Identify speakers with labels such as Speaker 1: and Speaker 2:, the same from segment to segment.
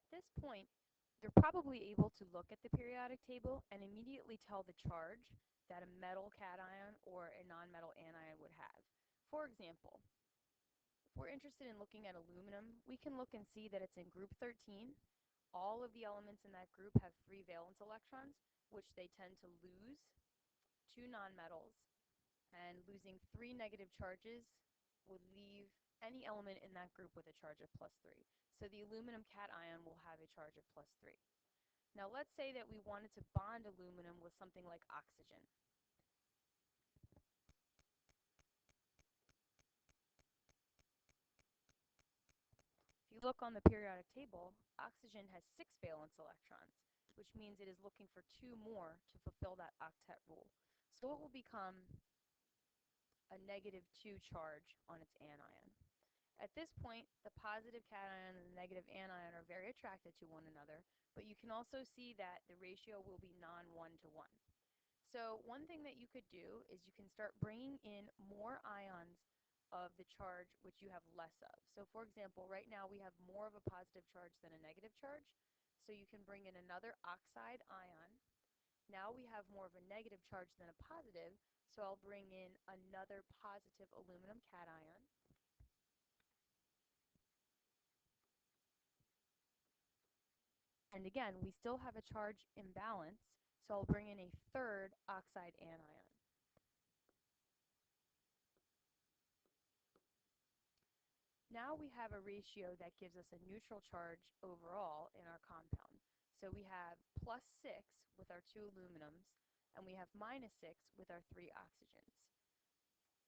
Speaker 1: At this point, you're probably able to look at the periodic table and immediately tell the charge that a metal cation or a nonmetal anion would have. For example, if we're interested in looking at aluminum, we can look and see that it's in group 13. All of the elements in that group have free valence electrons, which they tend to lose two nonmetals, and losing 3 negative charges would leave any element in that group with a charge of plus 3. So the aluminum cation will have a charge of plus 3. Now let's say that we wanted to bond aluminum with something like oxygen. If you look on the periodic table, oxygen has 6 valence electrons, which means it is looking for 2 more to fulfill that octet rule. So it will become a negative 2 charge on its anion. At this point, the positive cation and the negative anion are very attracted to one another, but you can also see that the ratio will be non-1-to-1. So one thing that you could do is you can start bringing in more ions of the charge which you have less of. So for example, right now we have more of a positive charge than a negative charge, so you can bring in another oxide ion. Now we have more of a negative charge than a positive, so I'll bring in another positive aluminum cation. And again, we still have a charge imbalance, so I'll bring in a third oxide anion. Now we have a ratio that gives us a neutral charge overall in our compound. So we have plus 6 with our 2 aluminums, and we have minus 6 with our 3 oxygens.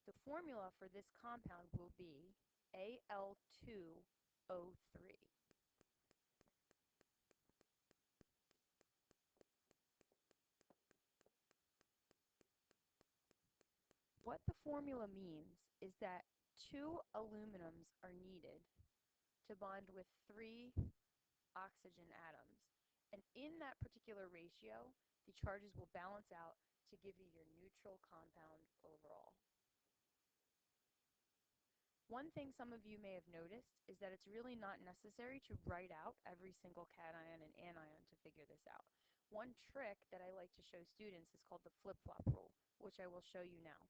Speaker 1: The formula for this compound will be Al2O3. What the formula means is that 2 aluminums are needed to bond with 3 oxygen atoms. And in that particular ratio, the charges will balance out to give you your neutral compound overall. One thing some of you may have noticed is that it's really not necessary to write out every single cation and anion to figure this out. One trick that I like to show students is called the flip-flop rule, which I will show you now.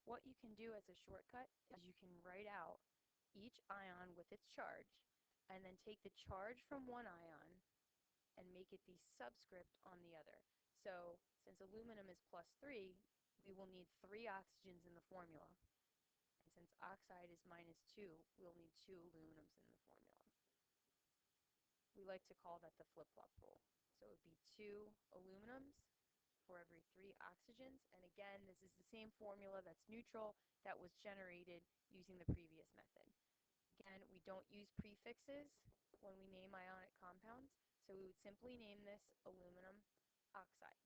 Speaker 1: What you can do as a shortcut is you can write out each ion with its charge, and then take the charge from one ion and make it the subscript on the other. So since aluminum is plus 3, we will need 3 oxygens in the formula. And since oxide is minus 2, we'll need 2 aluminums in the formula. We like to call that the flip-flop rule. So it would be 2 aluminums for every 3 oxygens. And again, this is the same formula that's neutral that was generated using the previous method. Again, we don't use prefixes when we name ionic compounds, so we would simply name this aluminum oxide.